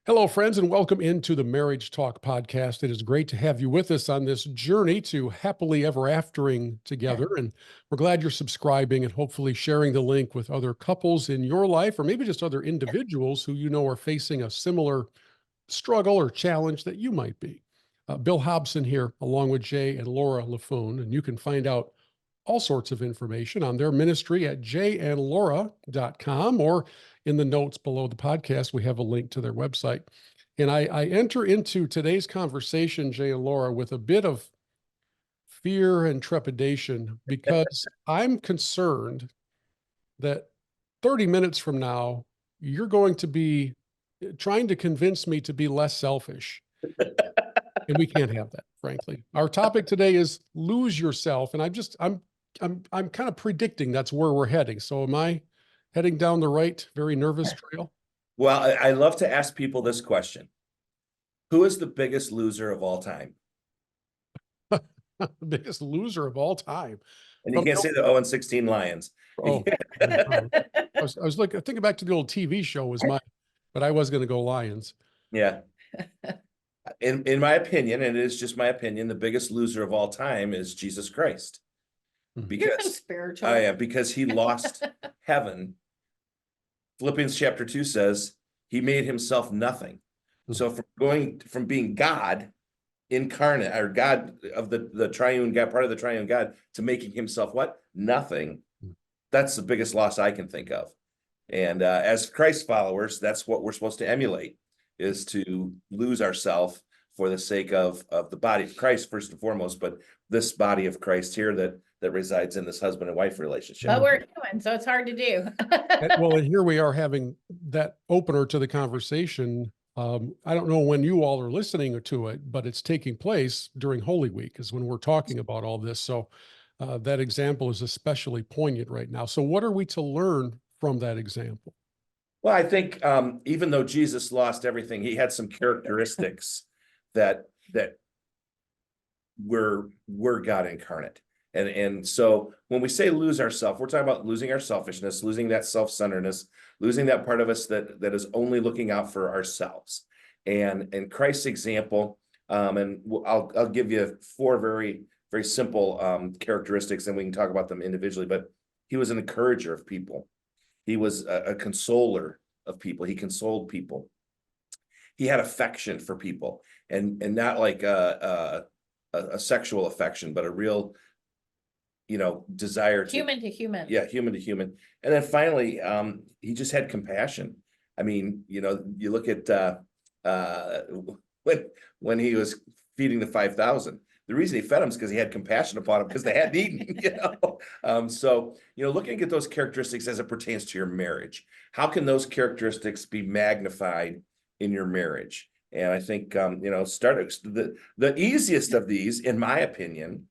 Hello, friends, and welcome into the Marriage Talk podcast. It is great to have you with us on this journey to happily ever aftering together. And we're glad you're subscribing and hopefully sharing the link with other couples in your life, or maybe just other individuals who you know are facing a similar struggle or challenge that you might be. Bill Hobson here, along with Jay and Laura LaFoon, and you can find out all sorts of information on their ministry at jayandlaura.com, or in the notes below the podcast, we have a link to their website. And I enter into today's conversation, Jay and Laura, with a bit of fear and trepidation because I'm concerned that 30 minutes from now, you're going to be trying to convince me to be less selfish. And we can't have that, frankly. Our topic today is lose yourself. And I'm kind of predicting that's where we're heading. So am I heading down the right, very nervous trail? Well, I love to ask people this question. Who is the biggest loser of all time? The biggest loser of all time. And you can't say the 0-16 Lions. Oh, I was like, thinking back to the old TV show but I was going to go Lions. Yeah. In my opinion, and it is just my opinion, the biggest loser of all time is Jesus Christ. You're so spiritual. I am, because he lost heaven. Philippians chapter 2 says he made himself nothing. So from being God incarnate, or God of the triune God, part of the triune God, to making himself what? Nothing. That's the biggest loss I can think of. And as Christ followers, that's what we're supposed to emulate, is to lose ourselves for the sake of the body of Christ, first and foremost, but this body of Christ here that resides in this husband and wife relationship. But we're human, so it's hard to do. Well, and here we are having that opener to the conversation. I don't know when you all are listening to it, but it's taking place during Holy Week is when we're talking about all this. So that example is especially poignant right now. So what are we to learn from that example? Well, I think even though Jesus lost everything, he had some characteristics that were God incarnate. And so when we say lose ourselves, we're talking about losing our selfishness, losing that self-centeredness, losing that part of us that is only looking out for ourselves. And Christ's example, and I'll give you 4 very, very simple characteristics, and we can talk about them individually, but he was an encourager of people. He was a consoler of people. He consoled people. He had affection for people, and not like a sexual affection, but a real, desire to Human to human. Yeah, human to human. And then finally, he just had compassion. I mean, you look at when he was feeding the 5,000. The reason he fed them is because he had compassion upon them because they hadn't eaten, So, looking at those characteristics as it pertains to your marriage, how can those characteristics be magnified in your marriage? And I think, the easiest of these, in my opinion,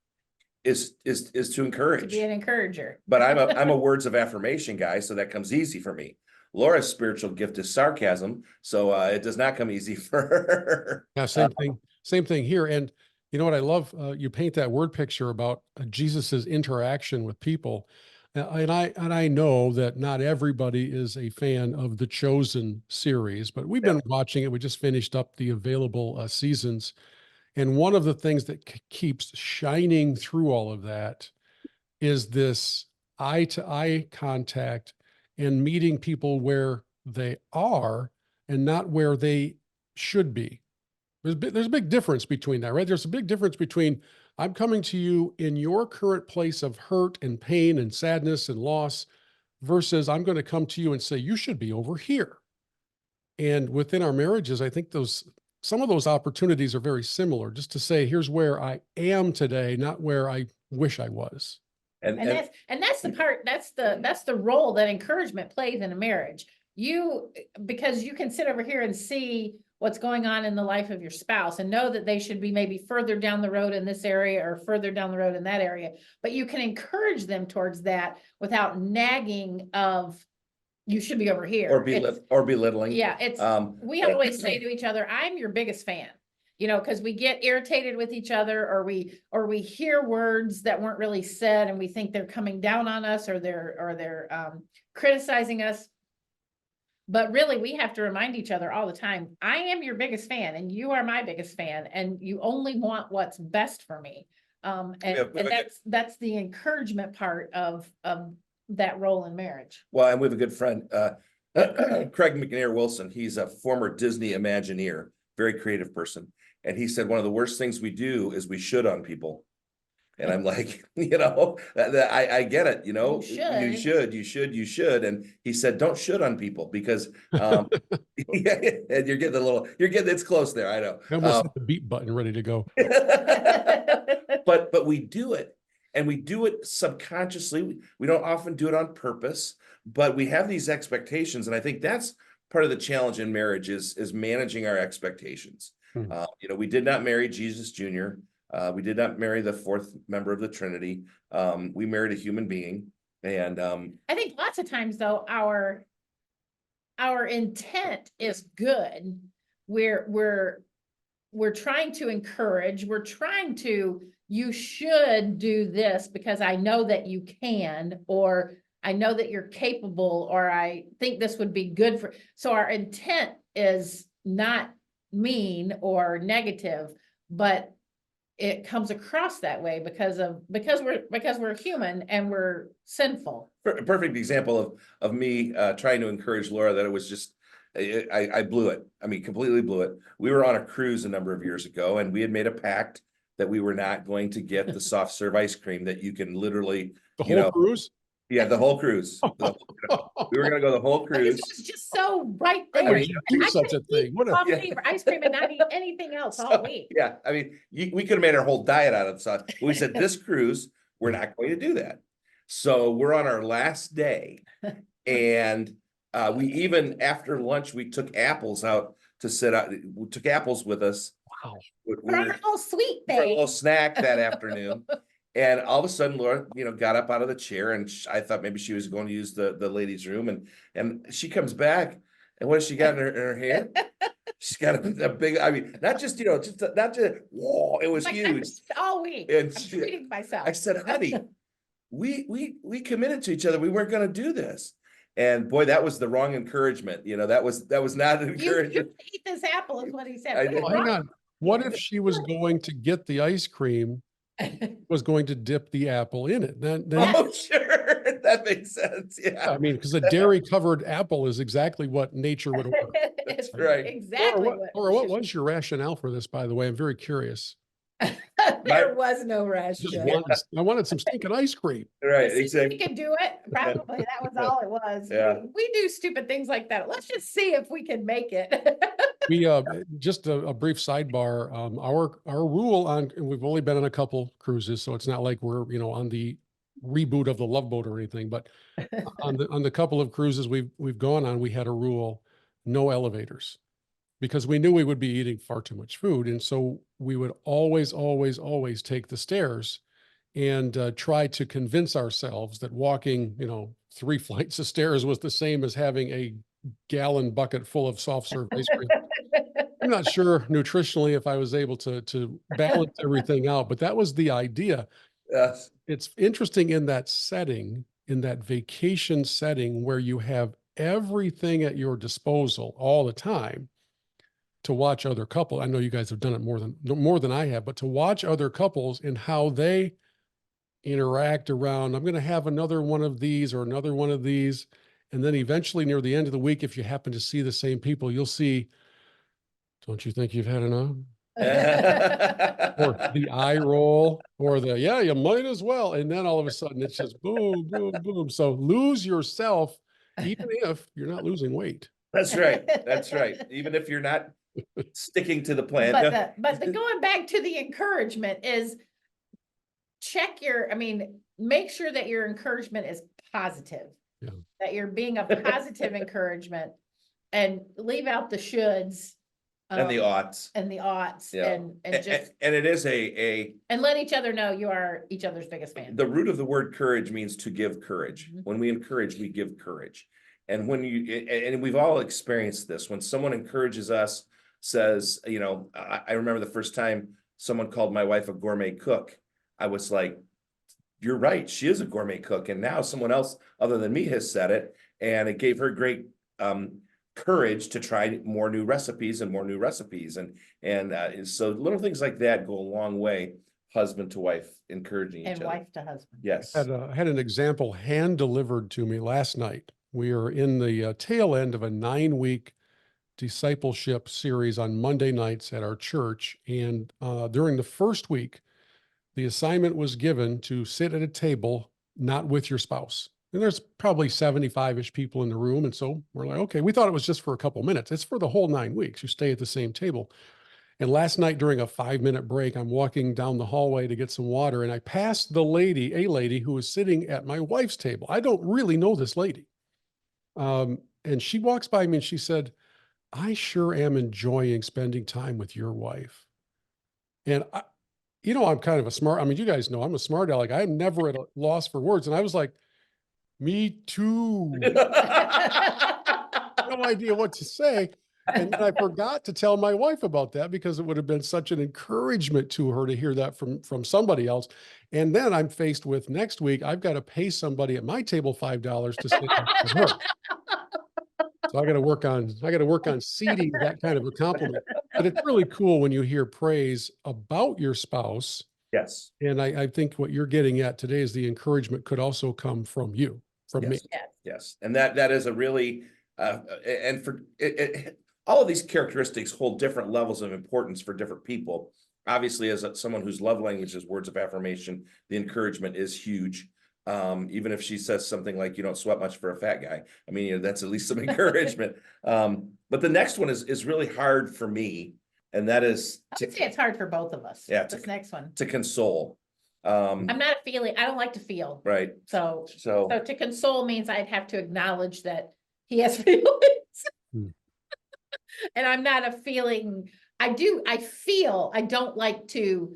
is to encourage. To be an encourager. But I'm a words of affirmation guy, so that comes easy for me. Laura's spiritual gift is sarcasm, so it does not come easy for her. Yeah, same thing here. And you know what I love? You paint that word picture about Jesus's interaction with people. And I know that not everybody is a fan of the Chosen series, but we've been watching it. We just finished up the available seasons. And one of the things that keeps shining through all of that is this eye-to-eye contact and meeting people where they are and not where they should be. There's a big difference between that, right? There's a big difference between I'm coming to you in your current place of hurt and pain and sadness and loss versus I'm going to come to you and say, you should be over here. And within our marriages, I think some of those opportunities are very similar, just to say, here's where I am today, not where I wish I was. And that's the part, that's the role that encouragement plays in a marriage. Because you can sit over here and see what's going on in the life of your spouse and know that they should be maybe further down the road in this area or further down the road in that area, but you can encourage them towards that without nagging of, you should be over here. Or belittling. Yeah, we always say to each other, I'm your biggest fan, because we get irritated with each other, or we hear words that weren't really said and we think they're coming down on us, or they're criticizing us. But really, we have to remind each other all the time, I am your biggest fan and you are my biggest fan, and you only want what's best for me. And that's the encouragement part of that role in marriage. Well, and we have a good friend, Craig McNair Wilson. He's a former Disney Imagineer, very creative person. And he said, one of the worst things we do is we should on people. And I'm like, I get it, you should. And he said, don't should on people because, and it's close there. I know. I almost hit the beat button ready to go. But we do it, and we do it subconsciously. We don't often do it on purpose, but we have these expectations. And I think that's part of the challenge in marriage is managing our expectations. We did not marry Jesus Jr. We did not marry the fourth member of the Trinity. We married a human being. And I think lots of times though, our intent is good. We're trying to encourage, you should do this because I know that you can, or I know that you're capable, or I think this would be good for, so our intent is not mean or negative, but it comes across that way because we're human and we're sinful. A perfect example of me trying to encourage Laura that it was just, I blew it. I mean, completely blew it. We were on a cruise a number of years ago, and we had made a pact that we were not going to get the soft serve ice cream that you can literally, The whole cruise? Yeah, the whole cruise. We were going to go the whole cruise. It was just so right Why there. would you do such a thing? What a Coffee or ice cream and not eat anything else all week. Yeah, I mean, we could have made our whole diet out of the sauce. We said this cruise, we're not going to do that. So we're on our last day, and we even after lunch we took apples out to sit out. We took apples with us. wow. For our little sweet For a little thing. snack that afternoon. And all of a sudden, Laura, got up out of the chair, and I thought maybe she was going to use the ladies' room, and she comes back, and what has she got in her hand? She's got a big, I mean, not just whoa, it was Like, huge. All week. And I'm treating myself. I said, honey, we committed to each other. We weren't going to do this. And boy, that was the wrong encouragement. That was not an You encouragement. should eat this apple is what he said. I What did. is Well, hang wrong? on. What if she was going to get the ice cream, was going to dip the apple in it? Then Oh, sure. That makes sense. Yeah. I mean, because a dairy covered apple is exactly what nature would order. It's right. Exactly Or what should- was your rationale for this, by the way? I'm very curious. There was no Just rationale. I wanted some stinking ice cream. Right. See, Exactly. we could do it. Probably that was all it was. Yeah. We do stupid things like that. Let's just see if we can make it. We just a brief sidebar. Our rule on, and we've only been on a couple cruises, so it's not like we're on the reboot of the Love Boat or anything. But on the couple of cruises we've gone on, we had a rule: no elevators, because we knew we would be eating far too much food, and so we would always take the stairs and try to convince ourselves that walking 3 flights of stairs was the same as having a gallon bucket full of soft serve ice cream. I'm not sure nutritionally if I was able to balance everything out, but that was the idea. Yes. It's interesting in that setting, in that vacation setting where you have everything at your disposal all the time to watch other couples. I know you guys have done it more than I have, but to watch other couples and how they interact around, I'm going to have another one of these or another one of these. And then eventually near the end of the week, if you happen to see the same people, you'll see, don't you think you've had enough? Or the eye roll, or yeah, you might as well. And then all of a sudden it's just boom, boom, boom. So lose yourself, even if you're not losing weight. That's right. That's right. Even if you're not sticking to the plan. But the going back to the encouragement is make sure that your encouragement is positive. Yeah. That you're being a positive encouragement, and leave out the shoulds. And the oughts. And the oughts, Yeah. and just, And it is and let each other know you are each other's biggest fan. the root of the word courage means to give courage. Mhm. When we encourage, we give courage. And when and we've all experienced this, when someone encourages us, says, I remember the first time someone called my wife a gourmet cook, I was like, you're right, she is a gourmet cook. And now someone else other than me has said it, and it gave her great courage to try more new recipes and more new recipes. And so little things like that go a long way, husband to wife, encouraging each And other. wife to husband. Yes. Had an example hand delivered to me last night. We are in the tail end of a 9-week discipleship series on Monday nights at our church. And during the first week, the assignment was given to sit at a table, not with your spouse. And there's probably 75-ish people in the room. And so we're like, okay, we thought it was just for a couple minutes. It's for the whole 9 weeks. You stay at the same table. And last night during a 5-minute break, I'm walking down the hallway to get some water, and I passed a lady who was sitting at my wife's table. I don't really know this lady. And she walks by me and she said, I sure am enjoying spending time with your wife. And I'm kind of you guys know I'm a smart aleck. I'm never at a loss for words. And I was like, me too. No idea what to say. And then I forgot to tell my wife about that because it would have been such an encouragement to her to hear that from somebody else. And then I'm faced with next week, I've got to pay somebody at my table $5 to sit next to her. So I got to work on seeding that kind of a compliment. But it's really cool when you hear praise about your spouse. Yes. And I think what you're getting at today is the encouragement could also come from you, from me. Yes. Yes. And that is a really, and for all of these characteristics hold different levels of importance for different people. Obviously, as someone whose love language is words of affirmation, the encouragement is huge. Even if she says something like, you don't sweat much for a fat guy. I mean, that's at least some encouragement. But the next one is really hard for me. And that is I would say it's hard for both of us. Yeah, This next one. to console. I'm not feeling, I don't like to feel. Right. So So to console means I'd have to acknowledge that he has feelings. Hmm. And I'm not a feeling, I don't like to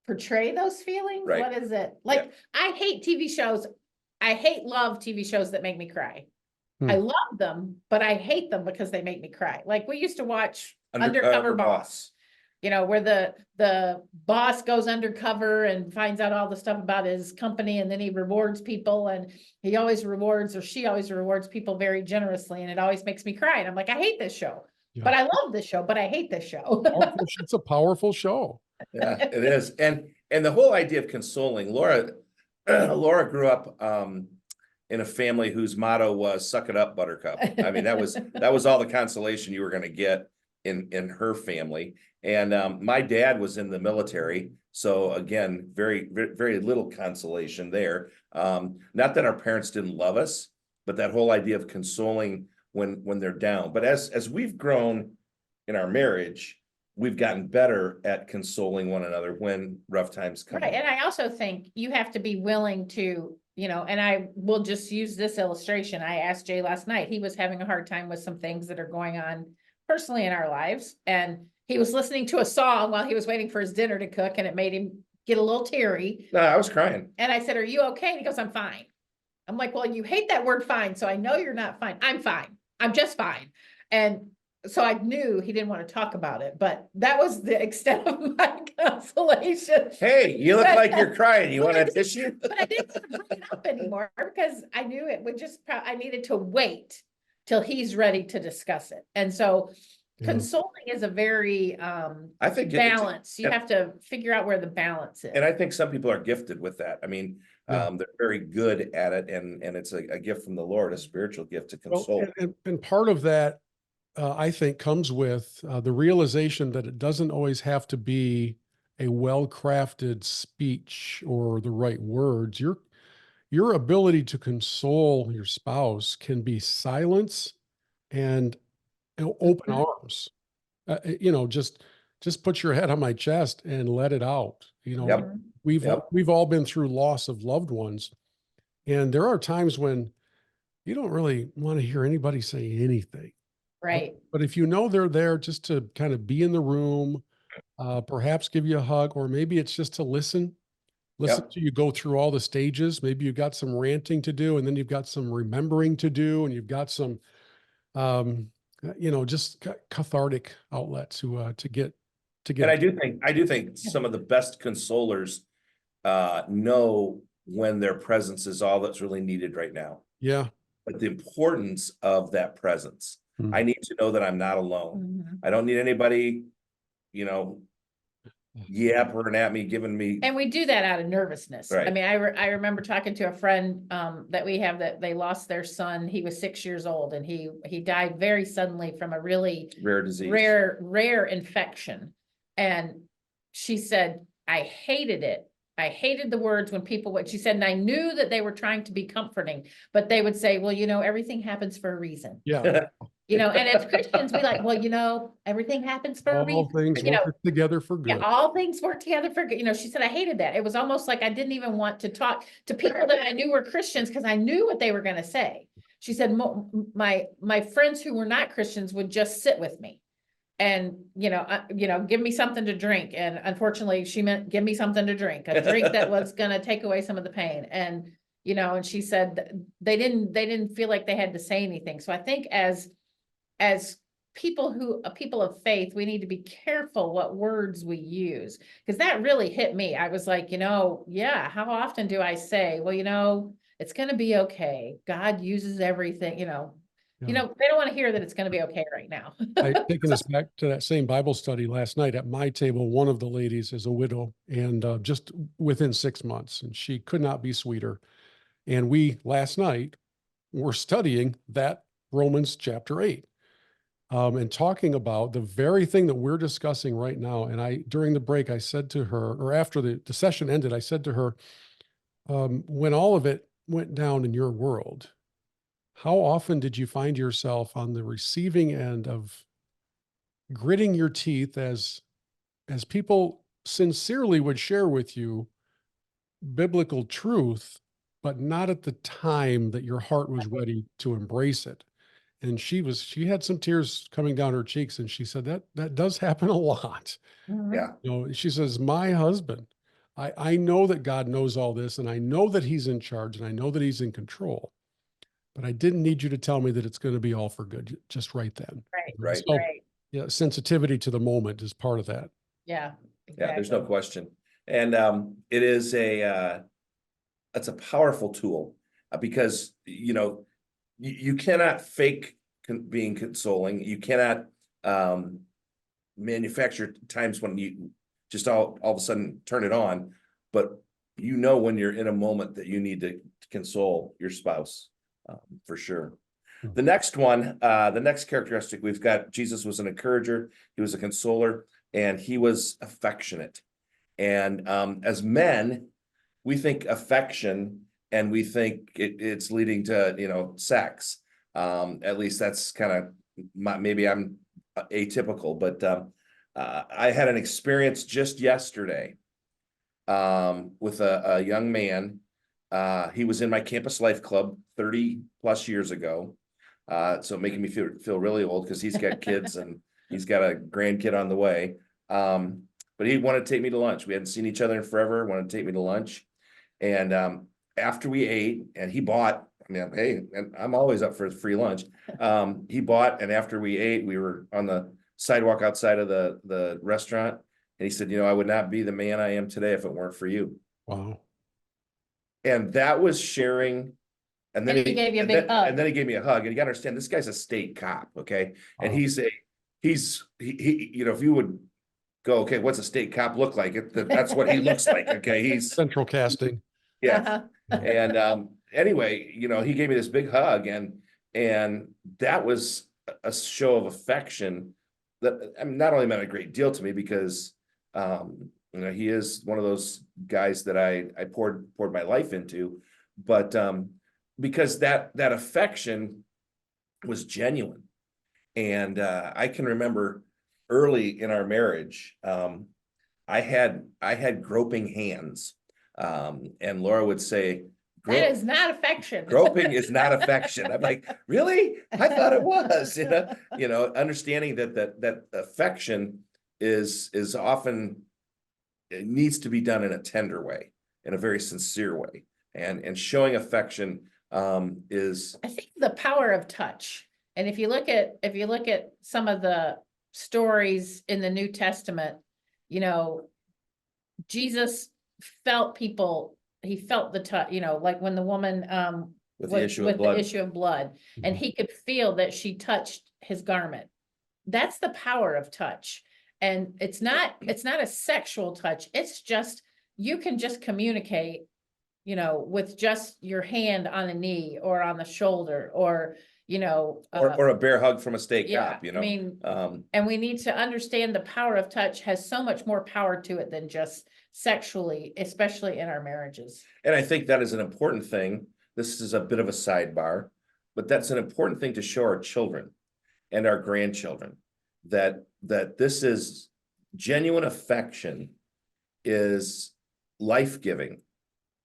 portray those feelings. Right. What is it? Like, I hate TV shows. Love TV shows that make me cry. Hmm. I love them, but I hate them because they make me cry. Like, we used to watch Undercover Boss. Where the boss goes undercover and finds out all the stuff about his company, and then he rewards people, and he always rewards, or she always rewards people very generously, and it always makes me cry. And I'm like, I hate this show, Yeah. but I love this show, but I hate this show. It's a powerful show. yeah, it is. And the whole idea of consoling, Laura grew up in a family whose motto was "Suck it up, Buttercup." I mean, that was all the consolation you were going to get in her family. And my dad was in the military, so again, very, very, very little consolation there. Not that our parents didn't love us, but that whole idea of consoling when they're down. But as we've grown in our marriage, we've gotten better at consoling one another when rough times come. Right. And I also think you have to be willing to, and I will just use this illustration. I asked Jay last night, he was having a hard time with some things that are going on personally in our lives. And he was listening to a song while he was waiting for his dinner to cook, and it made him get a little teary. No, I was crying. And I said, are you okay? And he goes, I'm fine. I'm like, well, you hate that word fine. So I know you're not fine. I'm fine. I'm just fine. And so I knew he didn't want to talk about it, but that was the extent of my consolation. Hey, you look like you're crying. You want a tissue? But I didn't want to bring it up anymore because I knew it would I needed to wait till he's ready to discuss it. And so consoling is a very I think balance. You have to figure out where the balance is. And I think some people are gifted with that. I mean, they're very good at it, and it's a gift from the Lord, a spiritual gift to console. Well, and part of that, I think, comes with the realization that it doesn't always have to be a well-crafted speech or the right words. Your ability to console your spouse can be silence and open arms. Just put your head on my chest and let it out. Yep. We've all been through loss of loved ones, and there are times when you don't really want to hear anybody say anything. Right. But if they're there just to kind of be in the room, perhaps give you a hug, or maybe it's just to listen to you go through all the stages. Maybe you've got some ranting to do, and then you've got some remembering to do, and you've got some, just cathartic outlets to get. And I do think some of the best consolers know when their presence is all that's really needed right now. Yeah. but the importance of that presence. Hmm. I need to know that I'm not alone. Mhm. I don't need anybody, you know, yapping at me, giving me, And we do that out of nervousness. I Right. mean, I remember talking to a friend that we have that they lost their son. He was 6 years old and he died very suddenly from a really rare disease. rare infection. And she said, I hated it. I hated the words when people, what she said, and I knew that they were trying to be comforting, but they would say, well, you know, everything happens for a reason. Yeah. You know, and as Christians, we like, well, you know, everything happens for a All reason. things You know, work together for yeah, good. all things work together for good. You know, she said, I hated that. It was almost like I didn't even want to talk to people that I knew were Christians because I knew what they were going to say. She said, my friends who were not Christians would just sit with me and, give me something to drink. And unfortunately, she meant give me something to drink, a drink that was going to take away some of the pain. And, and she said they didn't feel like they had to say anything. So I think as people of faith, we need to be careful what words we use, because that really hit me. I was like, yeah, how often do I say, well, it's going to be okay. God uses everything, Yeah. they don't want to hear that it's going to be okay right now. I taken us back to that same Bible study last night at my table. One of the ladies is a widow and just within 6 months, and she could not be sweeter. And we last night were studying that Romans chapter 8 and talking about the very thing that we're discussing right now. And during the break, I said to her, or after the session ended, I said to her, when all of it went down in your world, how often did you find yourself on the receiving end of gritting your teeth as people sincerely would share with you biblical truth, but not at the time that your heart was ready to embrace it? And she had some tears coming down her cheeks, and she said that does happen a lot. Mhm. Yeah. She says, my husband, I know that God knows all this, and I know that he's in charge, and I know that he's in control, but I didn't need you to tell me that it's going to be all for good just right then. Right, Right. So, right. yeah, sensitivity to the moment is part of that. Yeah, Yeah, there's no exactly. question. And it is it's a powerful tool because, you cannot fake being consoling. You cannot manufacture times when you just all of a sudden turn it on, but when you're in a moment that you need to console your spouse, for sure. Hmm. The next one, the next characteristic we've got, Jesus was an encourager, he was a consoler, and he was affectionate. And as men, we think affection and we think it's leading to, sex. At least that's kind of maybe I'm atypical, but I had an experience just yesterday with a young man. He was in my campus life club 30 plus years ago. So making me feel really old because he's got kids and he's got a grandkid on the way. But he wanted to take me to lunch. We hadn't seen each other in forever, wanted to take me to lunch. And after we ate, and he bought, hey, and I'm always up for a free lunch. He bought, and after we ate, we were on the sidewalk outside of the restaurant. And he said, I would not be the man I am today if it weren't for you. Wow. And that was sharing. And then And he gave you a big hug. And then he gave me a hug. And you got to understand, this guy's a state cop, okay? And Wow. he's if you would go, okay, what's a state cop look like? That's what he looks like, okay? He's Central casting. yeah. Uh-huh. And anyway, he gave me this big hug, and that was a show of affection that not only meant a great deal to me because he is one of those guys that I poured my life into, but because that affection was genuine. And I can remember early in our marriage, I had groping hands. And Laura would say, That is not affection. groping is not affection. I'm like, really? I thought it was, understanding that affection is often, it needs to be done in a tender way, in a very sincere way. And showing affection is, I think the power of touch. And if you look at some of the stories in the New Testament, Jesus felt people, he felt the touch, like when the woman with the issue of with the blood. issue of blood, and Mhm. he could feel that she touched his garment. That's the power of touch. And it's not a sexual touch. It's just, you can just communicate, with just your hand on a knee or on the shoulder or, Or a bear hug from a state yeah, cop, I mean, Um, and we need to understand the power of touch has so much more power to it than just sexually, especially in our marriages. and I think that is an important thing. This is a bit of a sidebar, but that's an important thing to show our children and our grandchildren that this is genuine affection is life-giving.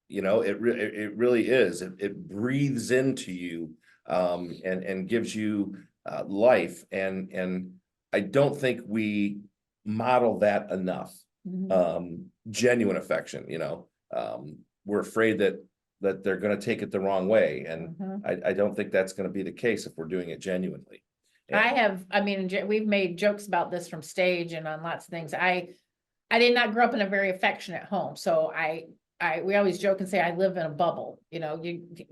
It really is. It breathes into you, and gives you life. And I don't think we model that enough. Genuine affection, we're afraid that they're going to take it the wrong way. And I don't think that's going to be the case if we're doing it genuinely. We've made jokes about this from stage and on lots of things. I did not grow up in a very affectionate home. So we always joke and say I live in a bubble. You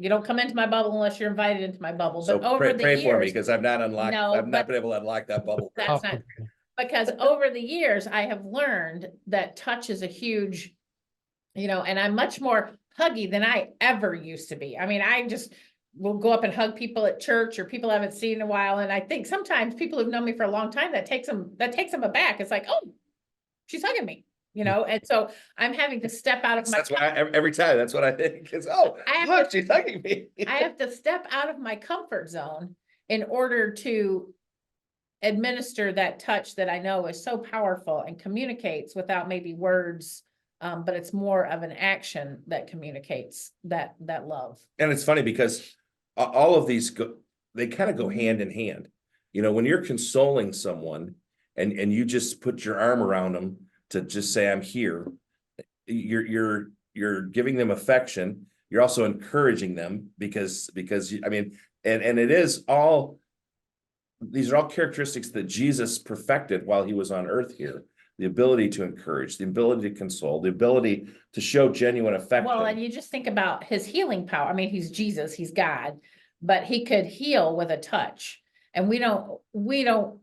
don't come into my bubble unless you're invited into my bubble. So But over the pray for me, years, because I've not been able to unlock that bubble. that's not, because over the years, I have learned that touch is a huge, and I'm much more huggy than I ever used to be. I mean, I just will go up and hug people at church or people I haven't seen in a while. And I think sometimes people who've known me for a long time, that takes them aback. It's like, oh, she's hugging me, and so I'm having to step out of my. That's why every time, that's what I think is, oh, look, she's hugging me. I have to step out of my comfort zone in order to administer that touch that I know is so powerful and communicates without maybe words. But it's more of an action that communicates that love. And it's funny because all of these they kind of go hand in hand. When you're consoling someone and you just put your arm around them to just say, I'm here, you're giving them affection. You're also encouraging them because and it is all, these are all characteristics that Jesus perfected while he was on earth here. The ability to encourage, the ability to console, the ability to show genuine affection. Well, and you just think about his healing power. I mean, he's Jesus, he's God, but he could heal with a touch. And we don't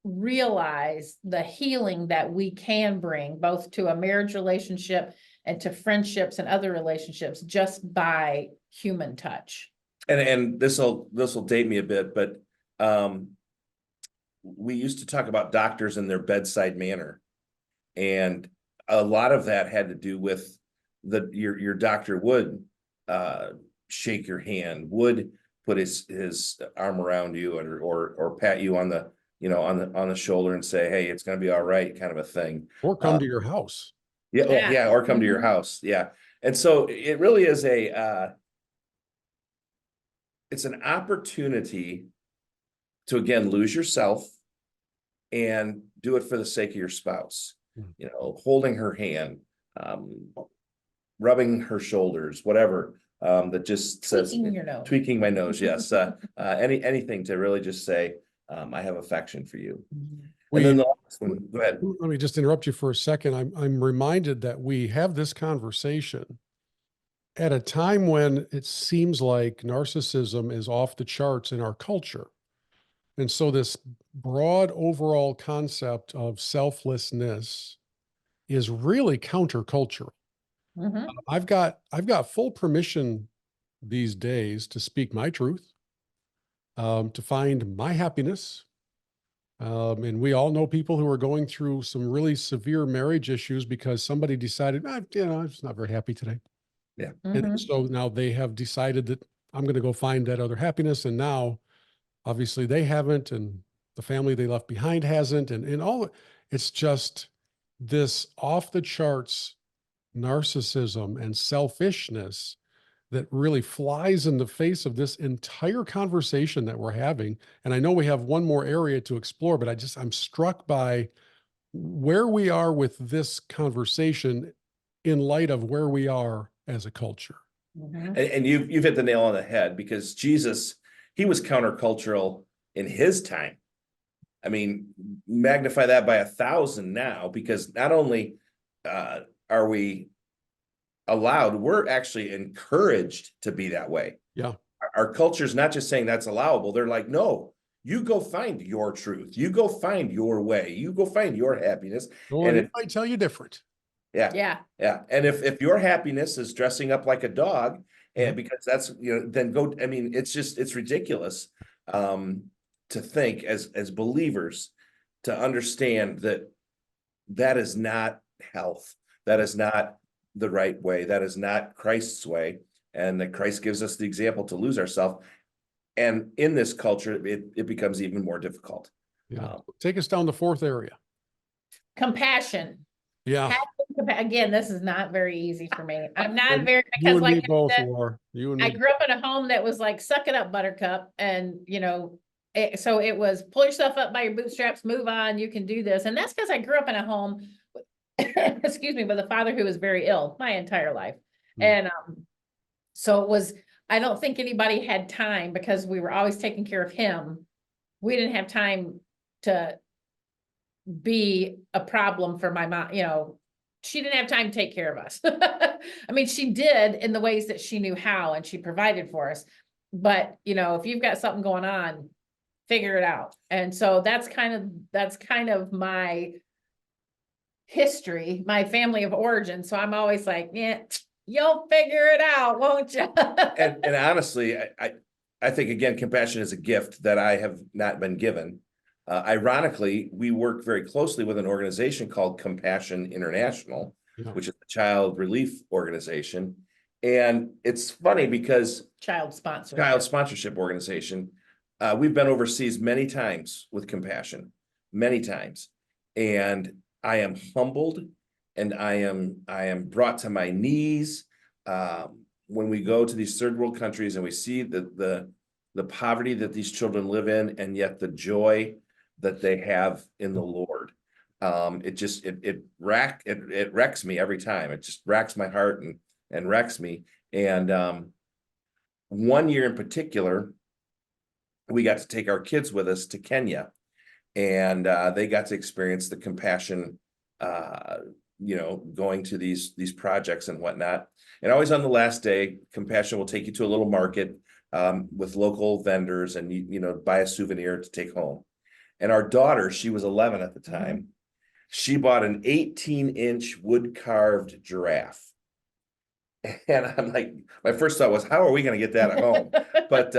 realize the healing that we can bring both to a marriage relationship and to friendships and other relationships just by human touch. And this will date me a bit, but we used to talk about doctors and their bedside manner. And a lot of that had to do with your doctor would shake your hand, would put his arm around you or pat you on the on the shoulder and say, hey, it's going to be all right, kind of a thing. Or come to your house. Yeah, or come to your house. Yeah. And so it really is it's an opportunity to, again, lose yourself and do it for the sake of your spouse. Holding her hand, rubbing her shoulders, whatever, that just says tweaking my nose. Yes. Anything to really just say, I have affection for you. And then the last one, go ahead. Let me just interrupt you for a second. I'm reminded that we have this conversation at a time when it seems like narcissism is off the charts in our culture. And so this broad overall concept of selflessness is really countercultural. I've got full permission these days to speak my truth, to find my happiness. And we all know people who are going through some really severe marriage issues because somebody decided, I'm just not very happy today. Yeah. And so now they have decided that I'm going to go find that other happiness. And now obviously they haven't, and the family they left behind hasn't, and all. It's just this off the charts narcissism and selfishness that really flies in the face of this entire conversation that we're having. And I know we have one more area to explore, but I'm struck by where we are with this conversation in light of where we are as a culture. And you've hit the nail on the head, because Jesus, he was countercultural in his time. I mean, magnify that by 1,000 now, because not only are we allowed, we're actually encouraged to be that way. Yeah. our culture is not just saying that's allowable. They're like, no, you go find your truth. You go find your way. You go find your happiness. Well, And it if, might tell you different. yeah, Yeah. yeah. And if your happiness is dressing up like a dog, and Mhm. because that's, then go, I mean, it's ridiculous to think as believers to understand that that is not health. That is not the right way. That is not Christ's way. And that Christ gives us the example to lose ourselves. And in this culture, it becomes even more difficult. Yeah. Take us down the fourth area. Compassion. Yeah. Again, this is not very easy for me. I'm not And very, you because and me like I both, said, Laura. You and I me. grew up in a home that was like, suck it up, buttercup. And, so it was pull yourself up by your bootstraps, move on, you can do this. And that's because I grew up in a home, excuse me, with a father who was very ill my entire life. Mm. And so it was, I don't think anybody had time because we were always taking care of him. We didn't have time to be a problem for my mom, she didn't have time to take care of us. I mean, she did in the ways that she knew how, and she provided for us. But, if you've got something going on, figure it out. And so that's kind of my history, my family of origin. So I'm always like, yeah, you'll figure it out, won't you? And honestly, I think, again, compassion is a gift that I have not been given. Ironically, we work very closely with an organization called Compassion International, Yeah. which is a child relief organization. And it's funny because Child sponsorship. child sponsorship organization. We've been overseas many times with Compassion, many times. And I am humbled and I am brought to my knees when we go to these third world countries and we see the poverty that these children live in, and yet the joy that they have in the Lord. It wrecks me every time. It just racks my heart and wrecks me. And one year in particular, we got to take our kids with us to Kenya, and they got to experience the compassion, going to these projects and whatnot. And always on the last day, Compassion will take you to a little market with local vendors, and you buy a souvenir to take home. And our daughter, she was 11 at the time, she bought an 18-inch wood carved giraffe. And I'm like, my first thought was, how are we going to get that at home? But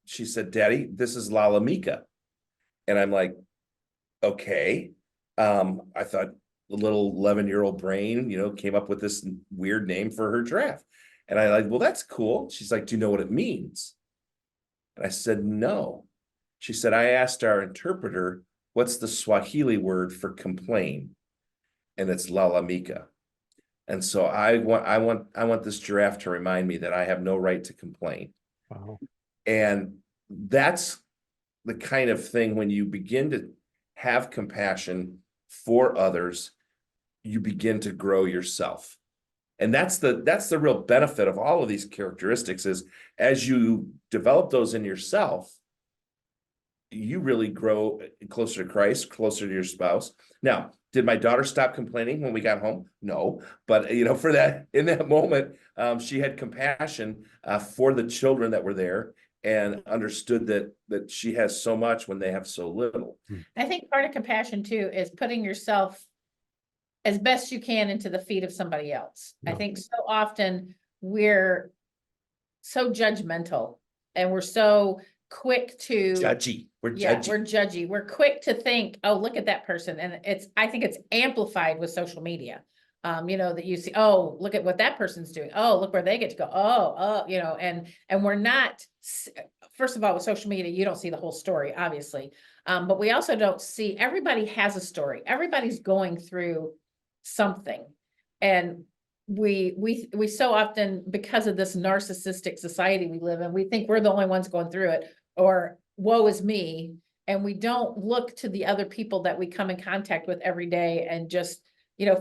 she said, Daddy, this is Lala Mika. And I'm like, okay. I thought the little 11-year-old brain, came up with this weird name for her giraffe. And I like, well, that's cool. She's like, do you know what it means? And I said, no. She said, I asked our interpreter, what's the Swahili word for complain? And it's lalamika. And so I want this giraffe to remind me that I have no right to complain. Wow. And that's the kind of thing, when you begin to have compassion for others, you begin to grow yourself. And that's the real benefit of all of these characteristics, is as you develop those in yourself, you really grow closer to Christ, closer to your spouse. Now, did my daughter stop complaining when we got home? No, but for that, in that moment, she had compassion for the children that were there, and understood that she has so much when they have so little. I think part of compassion too is putting yourself as best you can into the feet of somebody else. Yeah. I think so often we're so judgmental, and we're so quick to Judgy. We're judgy. We're quick to think, oh, look at that person. And I think it's amplified with social media. That you see, oh, look at what that person's doing. Oh, look where they get to go. And we're not, first of all, with social media, you don't see the whole story, obviously. But we also don't see, everybody has a story. Everybody's going through something. And we so often, because of this narcissistic society we live in, we think we're the only ones going through it, or woe is me. And we don't look to the other people that we come in contact with every day and just,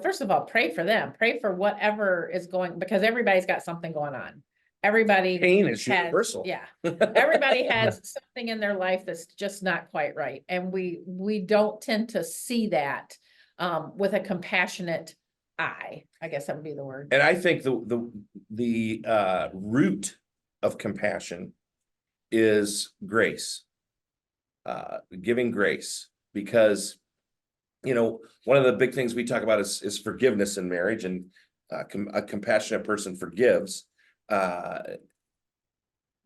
first of all, pray for them, pray for whatever is going, because everybody's got something going on. Everybody pain is universal. Yeah. Everybody has something in their life that's just not quite right. And we don't tend to see that with a compassionate eye. I guess that would be the word. And I think the root of compassion is grace, giving grace, because, you know, one of the big things we talk about is forgiveness in marriage, and a compassionate person forgives.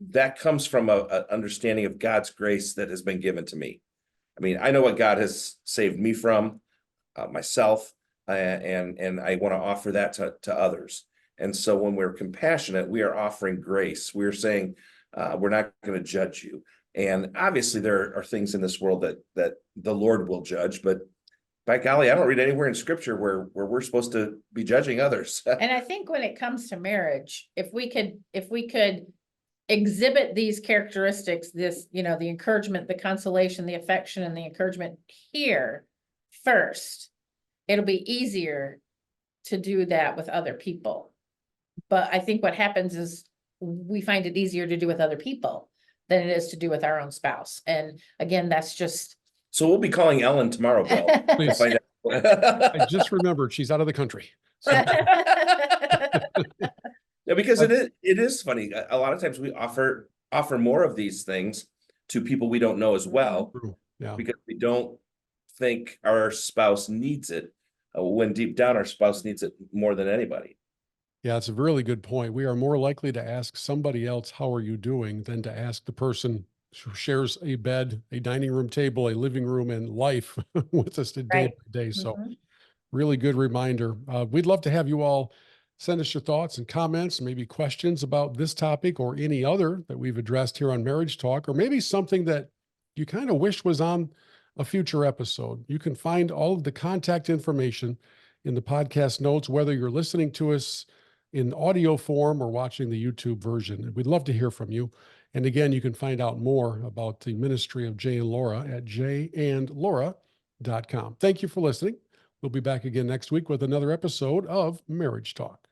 That comes from a understanding of God's grace that has been given to me. I mean, I know what God has saved me from, myself, and I want to offer that to others. And so when we're compassionate, we are offering grace. We're saying, we're not going to judge you. And obviously there are things in this world that the Lord will judge, but by golly, I don't read anywhere in scripture where we're supposed to be judging others. And I think when it comes to marriage, if we could exhibit these characteristics, this, you know, the encouragement, the consolation, the affection, and the encouragement here first, it'll be easier to do that with other people. But I think what happens is we find it easier to do with other people than it is to do with our own spouse. And again, that's just. So we'll be calling Ellen tomorrow, Bill. We'll Please. find I out. just remembered she's out of the country. So, Yeah, because it is funny. A lot of times we offer more of these things to people we don't know as well, yeah. because we don't think our spouse needs it, when deep down our spouse needs it more than anybody. Yeah, it's a really good point. We are more likely to ask somebody else, how are you doing, than to ask the person who shares a bed, a dining room table, a living room, and life with us day Right. by day. So Mhm. really good reminder. We'd love to have you all send us your thoughts and comments, maybe questions about this topic or any other that we've addressed here on Marriage Talk, or maybe something that you kind of wish was on a future episode. You can find all of the contact information in the podcast notes, whether you're listening to us in audio form or watching the YouTube version. We'd love to hear from you. And again, you can find out more about the ministry of Jay and Laura at jayandlaura.com. Thank you for listening. We'll be back again next week with another episode of Marriage Talk.